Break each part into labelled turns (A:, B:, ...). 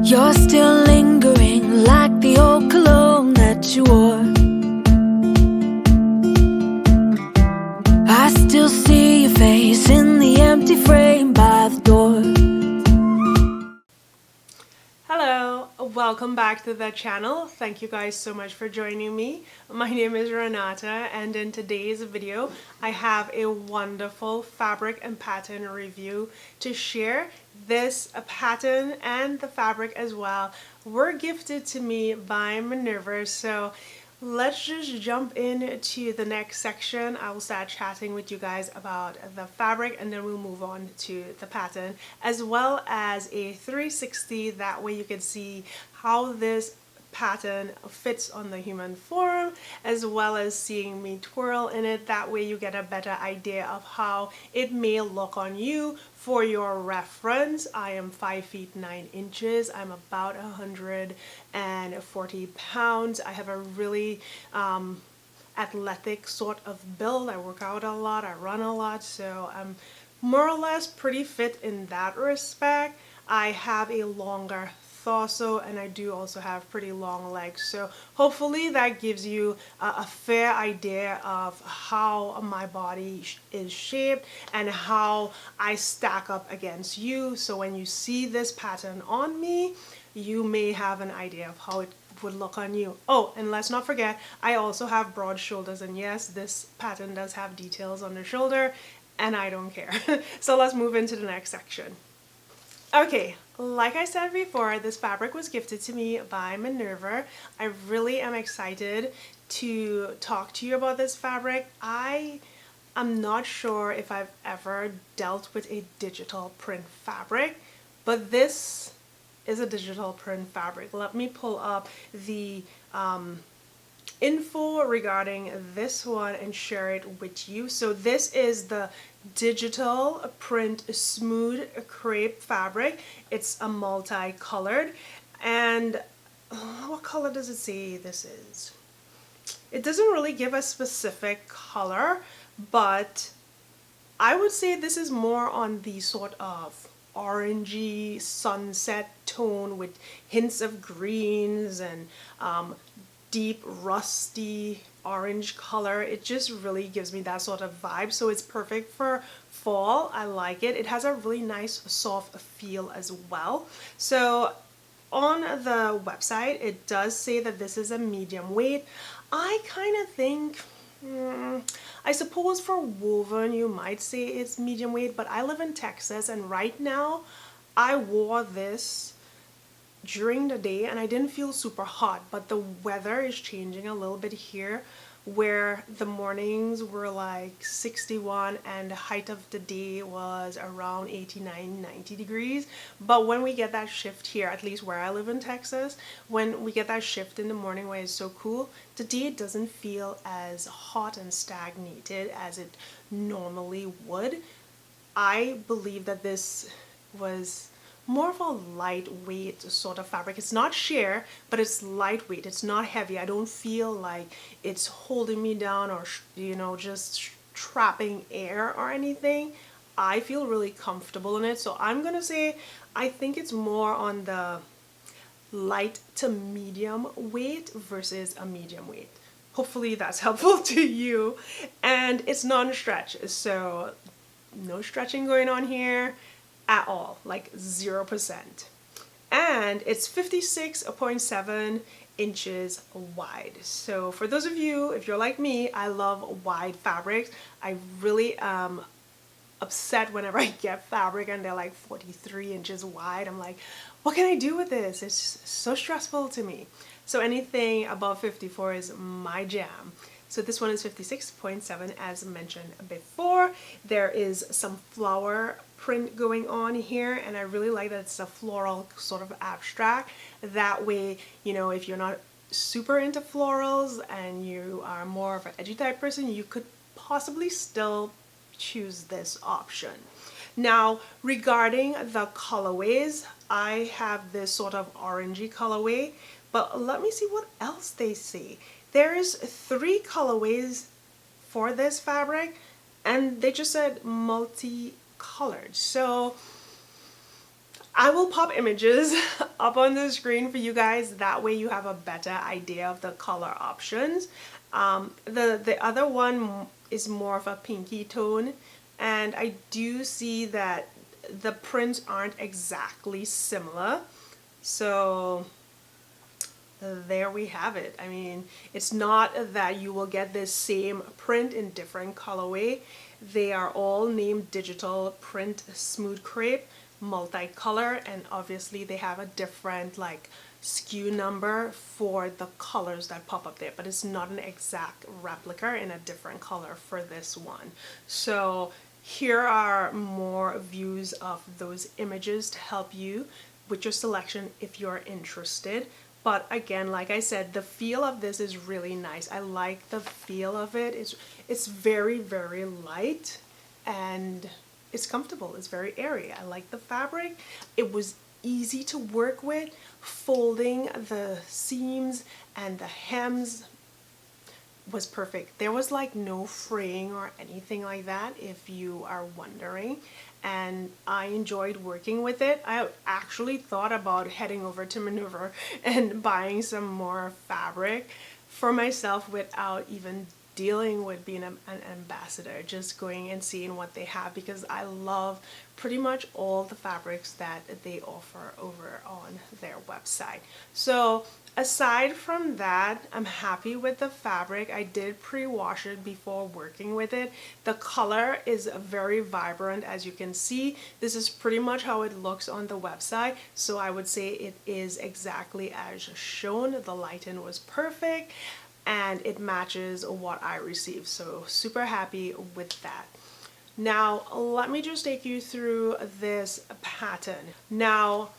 A: You're still lingering like the old cologne that you wore. I still see your face in the empty frame by the door.
B: Hello, welcome back to the channel. Thank you guys so much for joining me. My name is Renata, and in today's video I have a wonderful fabric and pattern review to share. This pattern and the fabric as well were gifted to me by Minerva, so let's just jump into the next section. I will start chatting with you guys about the fabric, and then we'll move on to the pattern, as well as a 360. That way you can see how this pattern fits on the human form, as well as seeing me twirl in it. That way you get a better idea of how it may look on you. For your reference, I am 5 feet 9 inches. I'm about 140 pounds. I have a really athletic sort of build. I work out a lot, I run a lot, so I'm more or less pretty fit in that respect. I have a longer torso, and I do also have pretty long legs, so hopefully that gives you a fair idea of how my body is shaped and how I stack up against you. So when you see this pattern on me, you may have an idea of how it would look on you. Oh, and let's not forget, I also have broad shoulders, and yes, this pattern does have details on the shoulder, and I don't care. So let's move into the next section. Okay, like I said before, this fabric was gifted to me by Minerva. I really am excited to talk to you about this fabric. I'm not sure if I've ever dealt with a digital print fabric, but this is a digital print fabric. Let me pull up the info regarding this one and share it with you. So this is the digital print smooth crepe fabric. It's a multicolored, and what color does it say this is? It doesn't really give a specific color, but I would say this is more on the sort of orangey sunset tone with hints of greens and deep rusty orange color. It just really gives me that sort of vibe, so it's perfect for fall. I like it. It has a really nice soft feel as well. So on the website it does say that this is a medium weight. I kind of think I suppose for woven you might say it's medium weight, but I live in Texas, and right now I wore this during the day and I didn't feel super hot, but the weather is changing a little bit here, where the mornings were like 61 and the height of the day was around 89-90 degrees. But when we get that shift here, at least where I live in Texas, when we get that shift in the morning where it's so cool, the day doesn't feel as hot and stagnated as it normally would. I believe that this was more of a lightweight sort of fabric. It's not sheer, but it's lightweight. It's not heavy. I don't feel like it's holding me down or, you know, just trapping air or anything. I feel really comfortable in it. So I'm gonna say I think it's more on the light to medium weight versus a medium weight. Hopefully that's helpful to you. And it's non-stretch, so no stretching going on here at all, like 0%. And it's 56.7 inches wide. So for those of you, if you're like me, I love wide fabrics. I really am upset whenever I get fabric and they're like 43 inches wide. I'm like, what can I do with this? It's so stressful to me. So anything above 54 is my jam. So this one is 56.7 as mentioned before. There is some flower print going on here, and I really like that it's a floral sort of abstract. That way, you know, if you're not super into florals and you are more of an edgy type person, you could possibly still choose this option. Now, regarding the colorways, I have this sort of orangey colorway, but let me see what else they say. There is 3 colorways for this fabric, and they just said multicolored. So I will pop images up on the screen for you guys. That way you have a better idea of the color options. The other one is more of a pinky tone, and I do see that the prints aren't exactly similar. So there we have it. I mean, it's not that you will get this same print in different colorway. They are all named digital print smooth crepe, multicolor, and obviously they have a different like SKU number for the colors that pop up there, but it's not an exact replica in a different color for this one. So here are more views of those images to help you with your selection if you're interested. But again, like I said, the feel of this is really nice. I like the feel of it. It's very, very light and it's comfortable. It's very airy. I like the fabric. It was easy to work with. Folding the seams and the hems was perfect. There was like no fraying or anything like that, if you are wondering, and I enjoyed working with it. I actually thought about heading over to Minerva and buying some more fabric for myself without even dealing with being an ambassador, just going and seeing what they have, because I love pretty much all the fabrics that they offer over on their website. So aside from that, I'm happy with the fabric. I did pre-wash it before working with it. The color is very vibrant, as you can see. This is pretty much how it looks on the website, so I would say it is exactly as shown. The lighting was perfect and it matches what I received, so super happy with that. Now let me just take you through this pattern. Now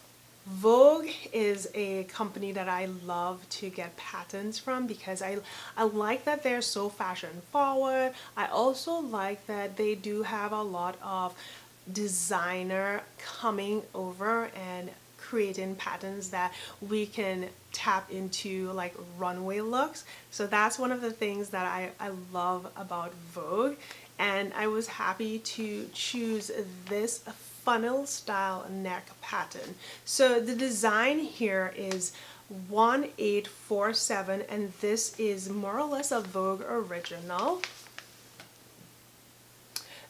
B: Vogue is a company that I love to get patterns from because I like that they're so fashion forward. I also like that they do have a lot of designer coming over and creating patterns that we can tap into, like runway looks. So that's one of the things that I love about Vogue, and I was happy to choose this funnel style neck pattern. So the design here is 1847, and this is more or less a Vogue original.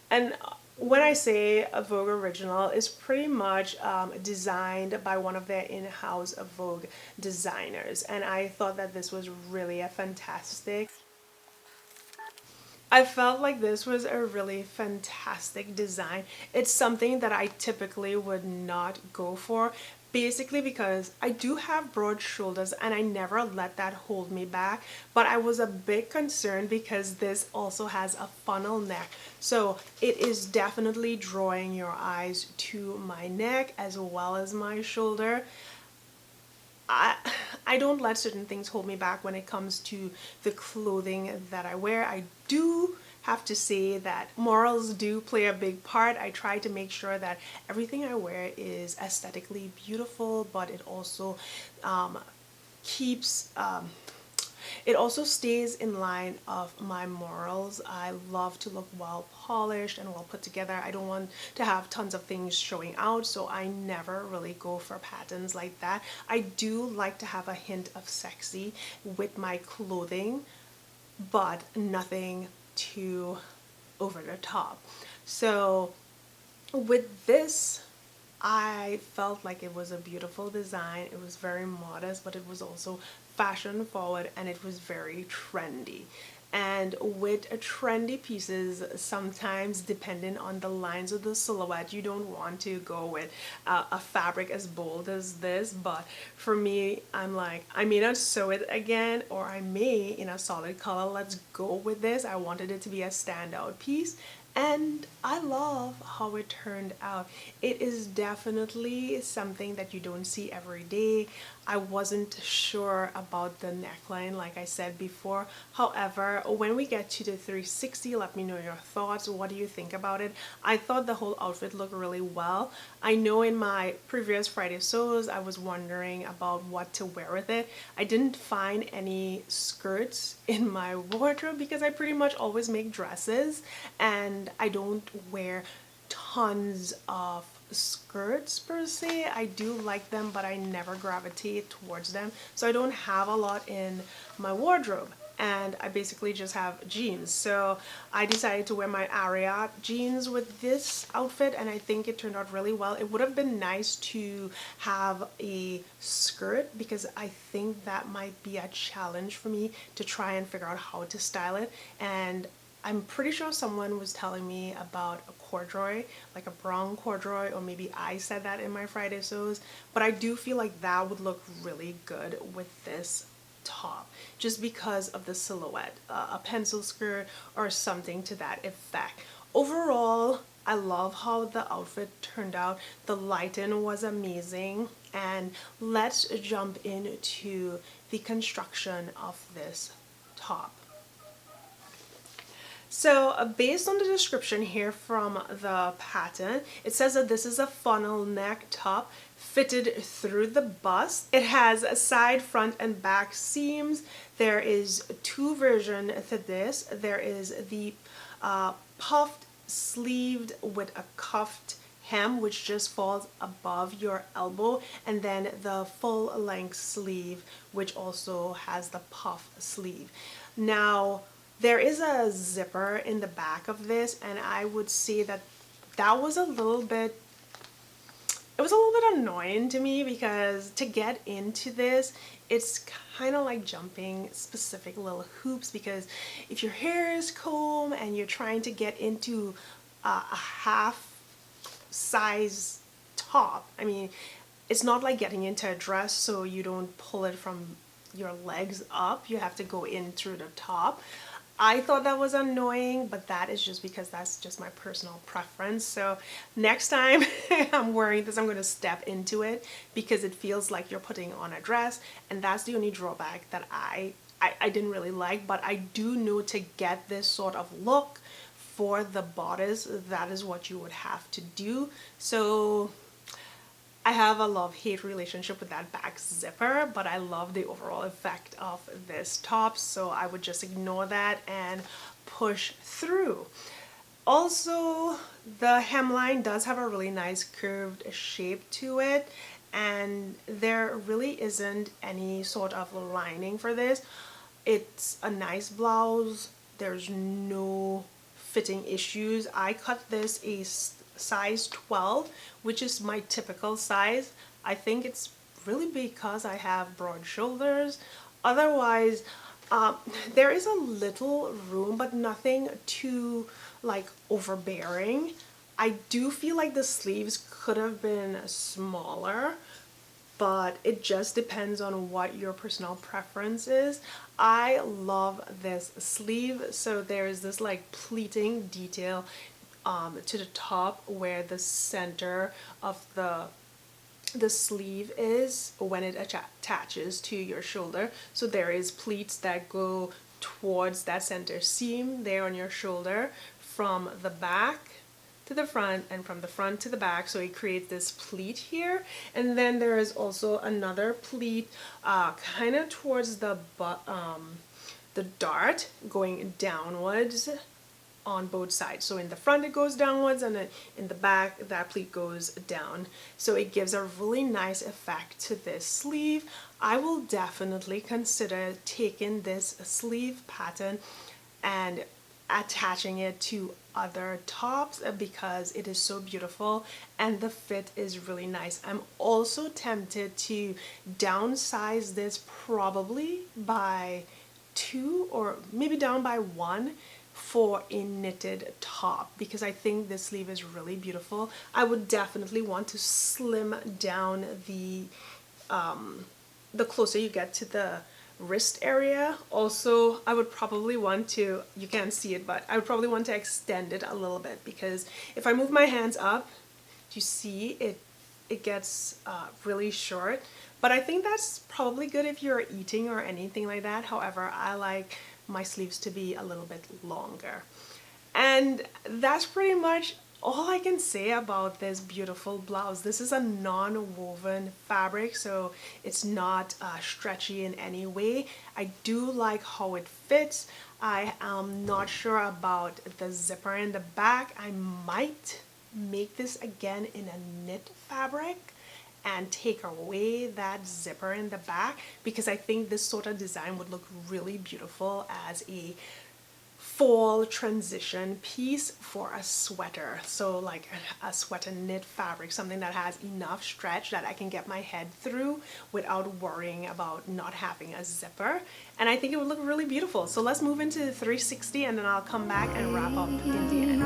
B: And when I say a Vogue original, it's pretty much designed by one of their in-house Vogue designers, and I thought that this was really a fantastic. I felt like this was a really fantastic design. It's something that I typically would not go for, basically because I do have broad shoulders and I never let that hold me back, but I was a bit concerned because this also has a funnel neck, so it is definitely drawing your eyes to my neck as well as my shoulder. I don't let certain things hold me back when it comes to the clothing that I wear. I do have to say that morals do play a big part. I try to make sure that everything I wear is aesthetically beautiful, but it also keeps it also stays in line of my morals. I love to look well polished and well put together. I don't want to have tons of things showing out, so I never really go for patterns like that. I do like to have a hint of sexy with my clothing, but nothing too over the top. So with this, I felt like it was a beautiful design. It was very modest, but it was also fashion forward, and it was very trendy. And with trendy pieces, sometimes depending on the lines of the silhouette, you don't want to go with a fabric as bold as this, but for me, I'm like, I may not sew it again, or I may in a solid color. Let's go with this. I wanted it to be a standout piece, and I love how it turned out. It is definitely something that you don't see every day. I wasn't sure about the neckline, like I said before. However, when we get to the 360, let me know your thoughts. What do you think about it? I thought the whole outfit looked really well. I know in my previous Friday sews, I was wondering about what to wear with it. I didn't find any skirts in my wardrobe because I pretty much always make dresses, and I don't wear tons of skirts per se. I do like them, but I never gravitate towards them. So I don't have a lot in my wardrobe, and I basically just have jeans. So I decided to wear my Ariat jeans with this outfit, and I think it turned out really well. It would have been nice to have a skirt because I think that might be a challenge for me to try and figure out how to style it. And I'm pretty sure someone was telling me about a corduroy, like a brown corduroy, or maybe I said that in my Friday sews, but I do feel like that would look really good with this top just because of the silhouette, a pencil skirt or something to that effect. Overall, I love how the outfit turned out. The lighting was amazing, and let's jump into the construction of this top. So based on the description here from the pattern, it says that this is a funnel neck top fitted through the bust. It has a side, front, and back seams. There is two versions to this. There is the puffed sleeved with a cuffed hem which just falls above your elbow, and then the full length sleeve which also has the puff sleeve. Now there is a zipper in the back of this, and I would say that that was a little bit, it was a little bit annoying to me because to get into this, it's kind of like jumping specific little hoops, because if your hair is combed and you're trying to get into a half size top, I mean, it's not like getting into a dress, so you don't pull it from your legs up, you have to go in through the top. I thought that was annoying, but that is just because that's just my personal preference. So next time I'm wearing this, I'm going to step into it because it feels like you're putting on a dress, and that's the only drawback that I didn't really like. But I do know to get this sort of look for the bodice, that is what you would have to do. So I have a love-hate relationship with that back zipper, but I love the overall effect of this top, so I would just ignore that and push through. Also, the hemline does have a really nice curved shape to it, and there really isn't any sort of lining for this. It's a nice blouse. There's no fitting issues. I cut this a size 12, which is my typical size. I think it's really because I have broad shoulders. Otherwise, there is a little room, but nothing too like overbearing. I do feel like the sleeves could have been smaller, but it just depends on what your personal preference is. I love this sleeve. So there is this like pleating detail to the top where the center of the sleeve is when it attaches to your shoulder. So there is pleats that go towards that center seam there on your shoulder, from the back to the front and from the front to the back, so it creates this pleat here. And then there is also another pleat kind of towards the dart going downwards on both sides. So in the front it goes downwards, and then in the back that pleat goes down. So it gives a really nice effect to this sleeve. I will definitely consider taking this sleeve pattern and attaching it to other tops because it is so beautiful and the fit is really nice. I'm also tempted to downsize this probably by 2 or maybe down by 1 for a knitted top, because I think this sleeve is really beautiful. I would definitely want to slim down the closer you get to the wrist area. Also, I would probably want to, you can't see it, but I would probably want to extend it a little bit, because if I move my hands up, you see it gets really short. But I think that's probably good if you're eating or anything like that. However, I like my sleeves to be a little bit longer. And that's pretty much all I can say about this beautiful blouse. This is a non-woven fabric, so it's not stretchy in any way. I do like how it fits. I am not sure about the zipper in the back. I might make this again in a knit fabric and take away that zipper in the back, because I think this sort of design would look really beautiful as a fall transition piece for a sweater. So like a sweater knit fabric, something that has enough stretch that I can get my head through without worrying about not having a zipper. And I think it would look really beautiful. So let's move into the 360 and then I'll come back and wrap up in the end.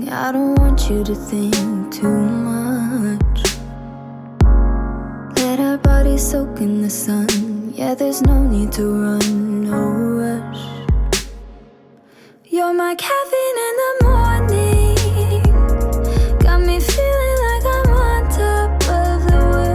A: I don't want you to think too much. Let our bodies soak in the sun. Yeah, there's no need to run, no rush. You're my caffeine in the morning. Got me feeling like I'm on top of the world.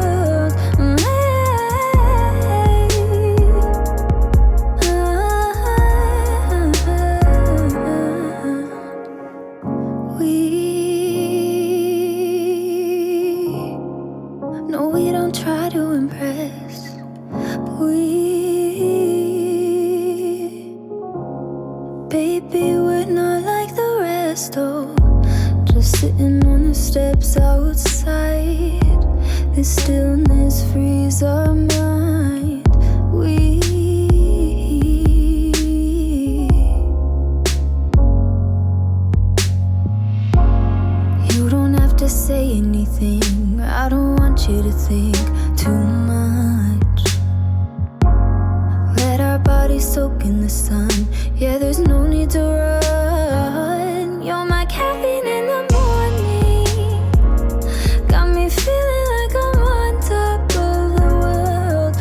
A: We don't try to impress. Baby, we're not like the rest. Oh, just sitting on the steps outside. This stillness frees our mind. You don't have to say anything. I don't want you to think too much. Let our bodies soak in the sun. Yeah, there's no need to run. You're my caffeine in the morning. Got me feeling like I'm on top of the world.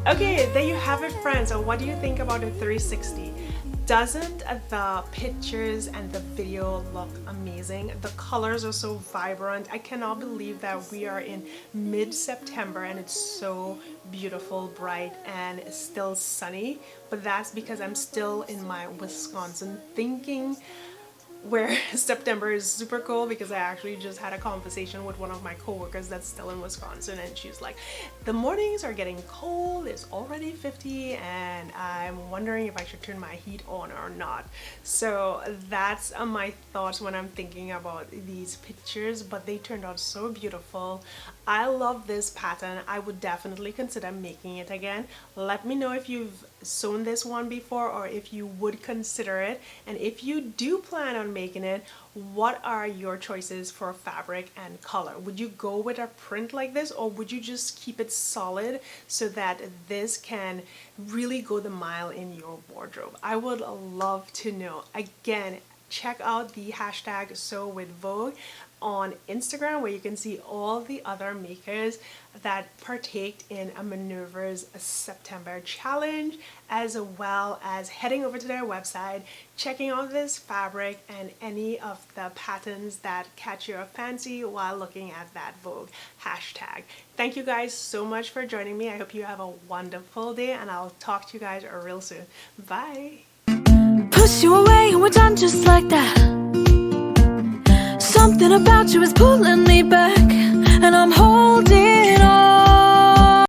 B: Okay, there you have it, friends. So what do you think about the 360? Doesn't the pictures and the video look amazing? The colors are so vibrant. I cannot believe that we are in mid-September and it's so beautiful, bright, and still sunny. But that's because I'm still in my Wisconsin thinking, where September is super cold, because I actually just had a conversation with one of my coworkers that's still in Wisconsin, and she's like, the mornings are getting cold, it's already 50 and I'm wondering if I should turn my heat on or not. So that's my thoughts when I'm thinking about these pictures, but they turned out so beautiful. I love this pattern. I would definitely consider making it again. Let me know if you've sewn this one before or if you would consider it, and if you do plan on making it, what are your choices for fabric and color? Would you go with a print like this, or would you just keep it solid so that this can really go the mile in your wardrobe? I would love to know. Again, check out the hashtag Sew with Vogue on Instagram, where you can see all the other makers that partake in a Minerva's September challenge, as well as heading over to their website, checking out this fabric and any of the patterns that catch your fancy while looking at that Vogue hashtag. Thank you guys so much for joining me. I hope you have a wonderful day, and I'll talk to you guys real soon. Bye.
A: Push you away and we're done just like that. Something about you is pulling me back, and I'm